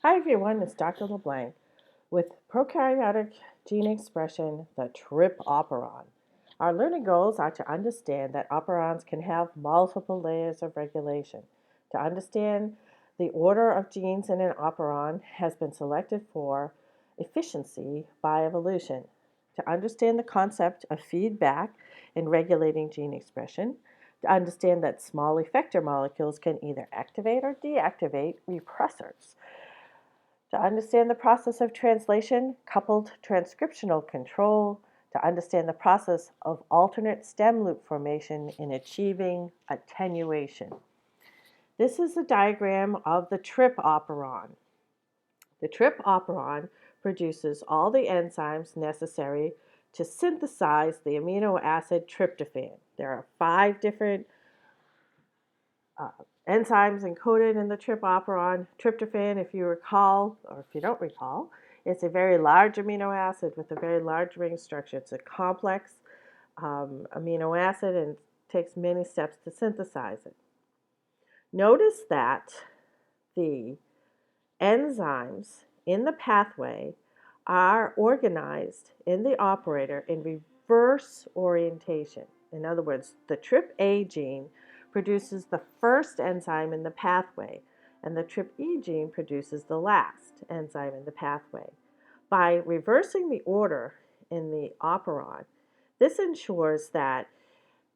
Hi everyone, it's Dr. LeBlanc with prokaryotic gene expression, the Trp Operon. Our learning goals are to understand that operons can have multiple layers of regulation. To understand the order of genes in an operon has been selected for efficiency by evolution. To understand the concept of feedback in regulating gene expression, to understand that small effector molecules can either activate or deactivate repressors, to understand the process of translation, coupled transcriptional control, to understand the process of alternate stem loop formation in achieving attenuation. This is a diagram of the Trp Operon. The Trp Operon produces all the enzymes necessary to synthesize the amino acid tryptophan. There are 5 different enzymes encoded in the Trp Operon. Tryptophan, if you recall, or if you don't recall, it's a very large amino acid with a very large ring structure. It's a complex amino acid and takes many steps to synthesize it. Notice that the enzymes in the pathway are organized in the operator in reverse orientation. In other words, the TrpA gene produces the first enzyme in the pathway, and the TrpE gene produces the last enzyme in the pathway. By reversing the order in the operon, this ensures that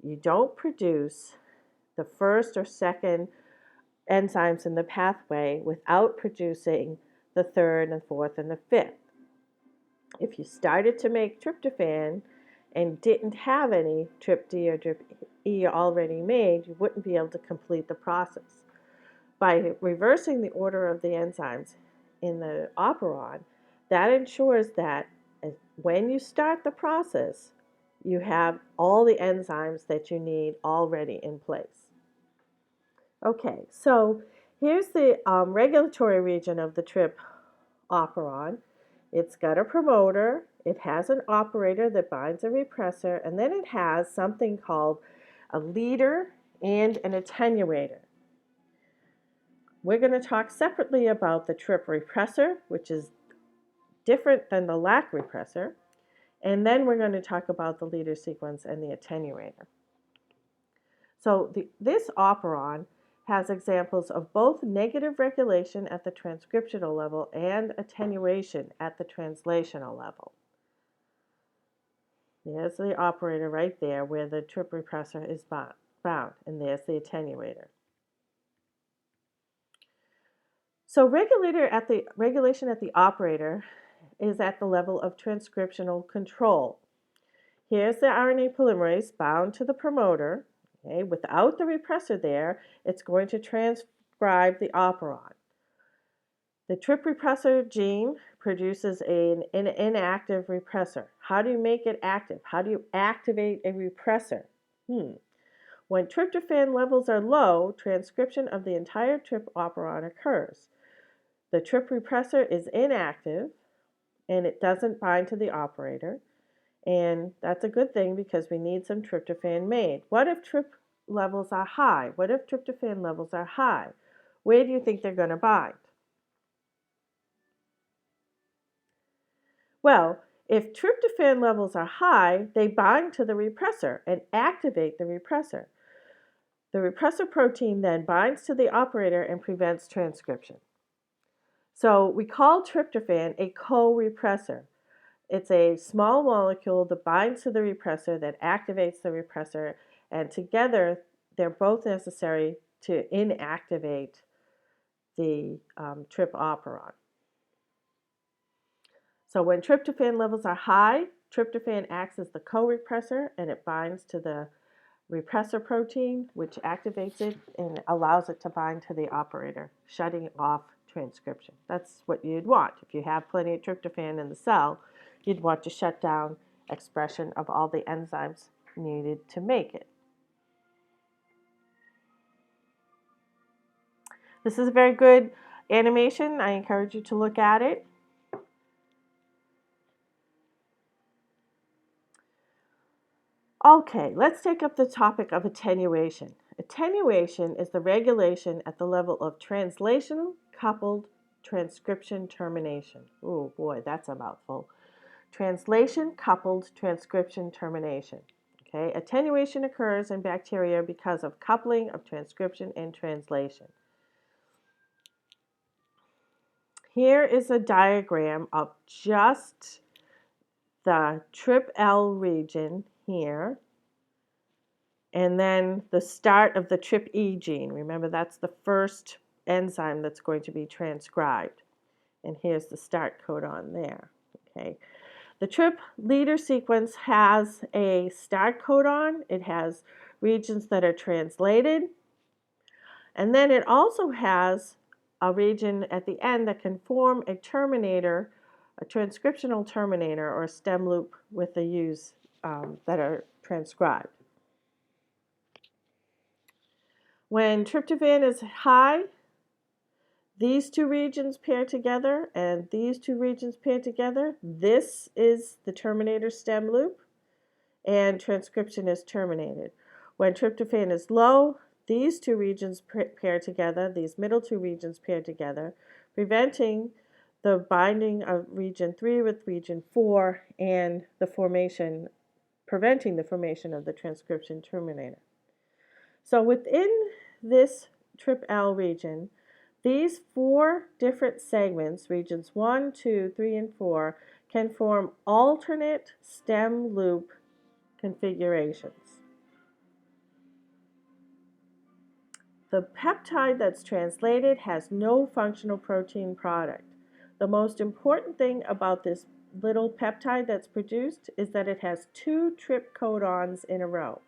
you don't produce the first or second enzymes in the pathway without producing the third and fourth and the fifth. If you started to make tryptophan and didn't have any TrpD or TrpE already made, you wouldn't be able to complete the process. By reversing the order of the enzymes in the operon, that ensures that when you start the process, you have all the enzymes that you need already in place. Okay, so here's the regulatory region of the Trp Operon. It's got a promoter, it has an operator that binds a repressor, and then it has something called a leader and an attenuator. We're going to talk separately about the Trp repressor, which is different than the lac repressor, and then we're going to talk about the leader sequence and the attenuator. So this operon has examples of both negative regulation at the transcriptional level and attenuation at the translational level. There's the operator right there where the Trp repressor is bound, and there's the attenuator. So regulation at the operator is at the level of transcriptional control. Here's the RNA polymerase bound to the promoter. Okay, without the repressor there, it's going to transcribe the operon. The Trp repressor gene produces an inactive repressor. How do you make it active? How do you activate a repressor? When tryptophan levels are low, transcription of the entire Trp operon occurs. The Trp repressor is inactive, and it doesn't bind to the operator. And that's a good thing because we need some tryptophan made. What if Trp levels are high? What if tryptophan levels are high? Where do you think they're going to bind? Well, if tryptophan levels are high, they bind to the repressor and activate the repressor. The repressor protein then binds to the operator and prevents transcription. So we call tryptophan a co-repressor. It's a small molecule that binds to the repressor, that activates the repressor, and together they're both necessary to inactivate the Trp Operon. So when tryptophan levels are high, tryptophan acts as the co-repressor and it binds to the repressor protein, which activates it and allows it to bind to the operator, shutting off transcription. That's what you'd want. If you have plenty of tryptophan in the cell, you'd want to shut down expression of all the enzymes needed to make it. This is a very good animation. I encourage you to look at it. Okay, let's take up the topic of attenuation. Attenuation is the regulation at the level of translational coupled transcription termination. Oh boy, that's a mouthful. Translation-coupled transcription termination. Okay, attenuation occurs in bacteria because of coupling of transcription and translation. Here is a diagram of just the TrpL region here, and then the start of the TrpE gene. Remember, that's the first enzyme that's going to be transcribed. And here's the start codon there. Okay. The Trp leader sequence has a start codon. It has regions that are translated. And then it also has a region at the end that can form a terminator, a transcriptional terminator or a stem loop with the U's that are transcribed. When tryptophan is high, these two regions pair together and these two regions pair together. This is the terminator stem loop, and transcription is terminated. When tryptophan is low, these two regions pair together, these middle two regions pair together, preventing the binding of region 3 with region 4 and preventing the formation of the transcription terminator. So within this TrpL region, these 4 different segments, regions 1, 2, 3, and 4, can form alternate stem loop configurations. The peptide that's translated has no functional protein product. The most important thing about this little peptide that's produced is that it has 2 trip codons in a row.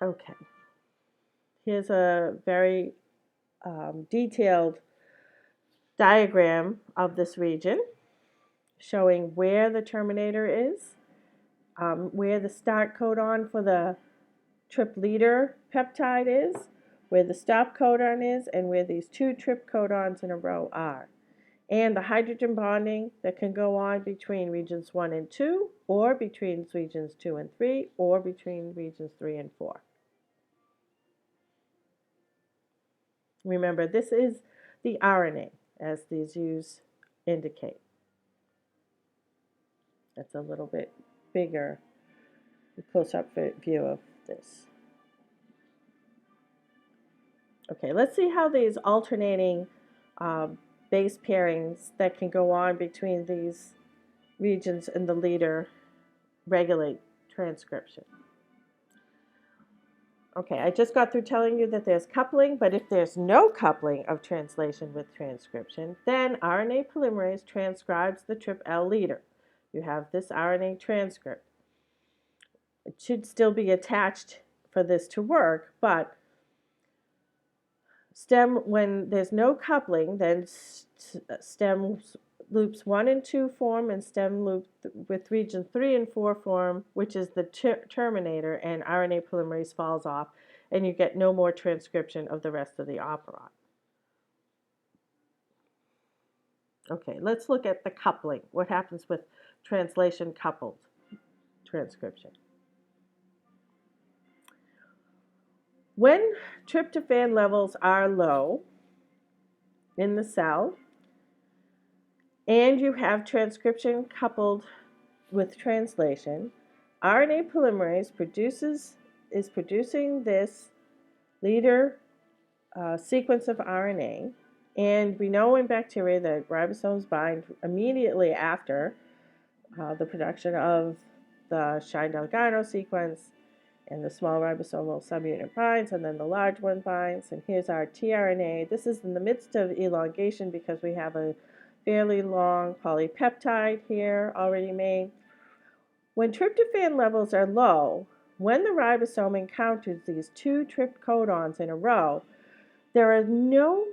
Okay, here's a very detailed diagram of this region showing where the terminator is, where the start codon for the trp leader peptide is, where the stop codon is, and where these 2 trip codons in a row are, and the hydrogen bonding that can go on between regions 1 and 2, or between regions 2 and 3, or between regions 3 and 4. Remember, this is the RNA, as these U's indicate. That's a little bit bigger, a close-up view of this. Okay, let's see how these alternating base pairings that can go on between these regions in the leader regulate transcription. Okay, I just got through telling you that there's coupling, but if there's no coupling of translation with transcription, then RNA polymerase transcribes the TrpL leader. You have this RNA transcript. It should still be attached for this to work, but when there's no coupling, then stem loops 1 and 2 form, and stem loop with region 3 and 4 form, which is the terminator, and RNA polymerase falls off, and you get no more transcription of the rest of the operon. Okay, let's look at the coupling. What happens with translation-coupled transcription? When tryptophan levels are low in the cell, and you have transcription coupled with translation, RNA polymerase is producing this leader sequence of RNA, and we know in bacteria that ribosomes bind immediately after the production of the Shine-Delgado sequence, and the small ribosomal subunit binds, and then the large one binds, and here's our tRNA. This is in the midst of elongation because we have a fairly long polypeptide here already made. When tryptophan levels are low, when the ribosome encounters these 2 trip codons in a row, there are no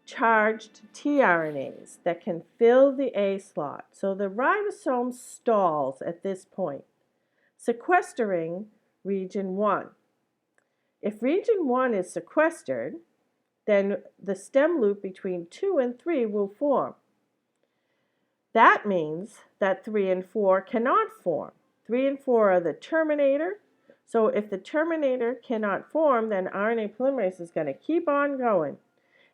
charged tRNAs that can fill the A slot. So the ribosome stalls at this point, sequestering region 1. If region 1 is sequestered, then the stem loop between 2 and 3 will form. That means that 3 and 4 cannot form. 3 and 4 are the terminator, So if the terminator cannot form, then RNA polymerase is going to keep on going,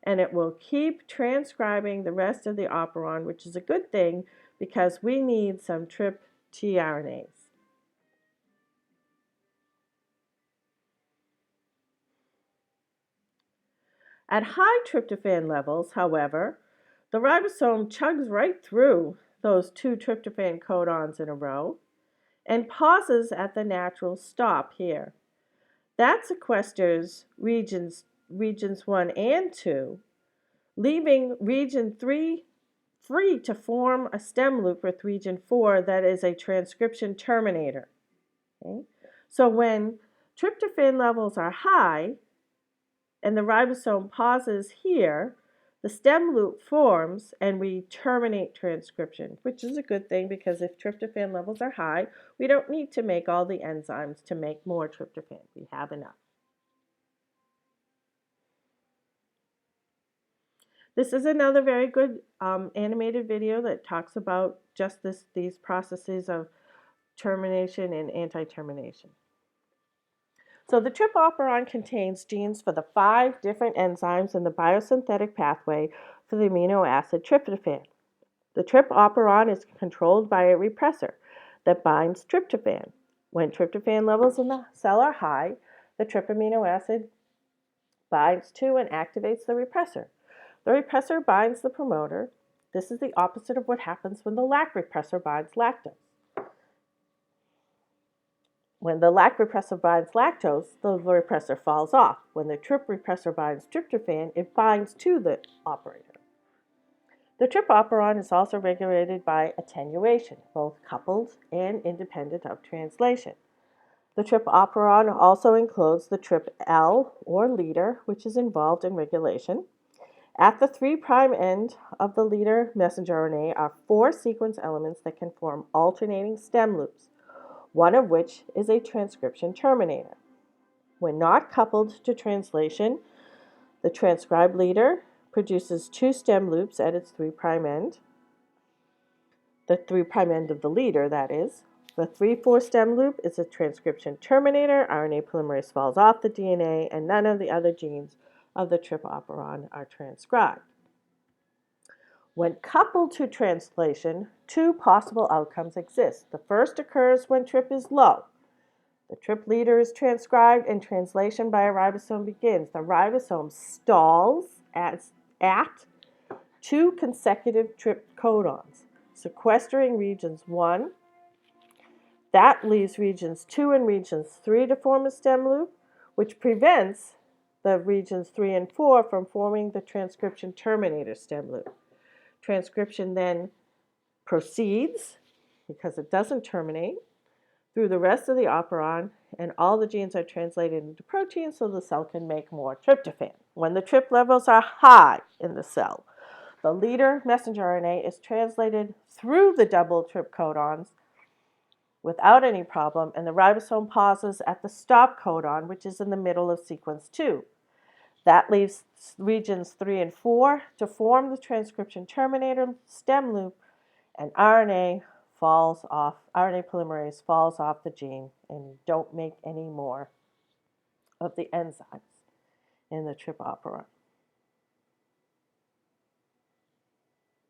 and it will keep transcribing the rest of the operon, which is a good thing because we need some tRNAs. At high tryptophan levels, however, the ribosome chugs right through those 2 tryptophan codons in a row and pauses at the natural stop here. That sequesters regions 1 and 2, leaving region 3 free to form a stem loop with region 4 that is a transcription terminator. Okay? So when tryptophan levels are high and the ribosome pauses here, the stem loop forms and we terminate transcription, which is a good thing because if tryptophan levels are high, we don't need to make all the enzymes to make more tryptophan. We have enough. This is another very good animated video that talks about just these processes of termination and anti-termination. So the Trp Operon contains genes for the 5 different enzymes in the biosynthetic pathway for the amino acid tryptophan. The Trp Operon is controlled by a repressor that binds tryptophan. When tryptophan levels in the cell are high, the trp amino acid binds to and activates the repressor. The repressor binds the promoter. This is the opposite of what happens when the lac repressor binds lactose. When the lac repressor binds lactose, the repressor falls off. When the trp repressor binds tryptophan, it binds to the operator. The Trp Operon is also regulated by attenuation, both coupled and independent of translation. The Trp Operon also includes the TrpL, or leader, which is involved in regulation. At the 3' end of the leader messenger RNA are 4 sequence elements that can form alternating stem loops, one of which is a transcription terminator. When not coupled to translation, the transcribed leader produces 2 stem loops at its 3' end, the 3' end of the leader, that is. The 3-4 stem loop is a transcription terminator. RNA polymerase falls off the DNA, and none of the other genes of the Trp Operon are transcribed. When coupled to translation, 2 possible outcomes exist. The first occurs when trp is low. The trp leader is transcribed and translation by a ribosome begins. The ribosome stalls at 2 consecutive trp codons, sequestering regions 1. That leaves regions 2 and regions 3 to form a stem loop, which prevents the regions 3 and 4 from forming the transcription terminator stem loop. Transcription then proceeds, because it doesn't terminate, through the rest of the operon, and all the genes are translated into proteins so the cell can make more tryptophan. When the trp levels are high in the cell, the leader messenger RNA is translated through the double trp codons without any problem, and the ribosome pauses at the stop codon, which is in the middle of sequence 2. That leaves regions 3 and 4 to form the transcription terminator stem loop, and RNA polymerase falls off the gene, and you don't make any more of the enzymes in the Trp Operon.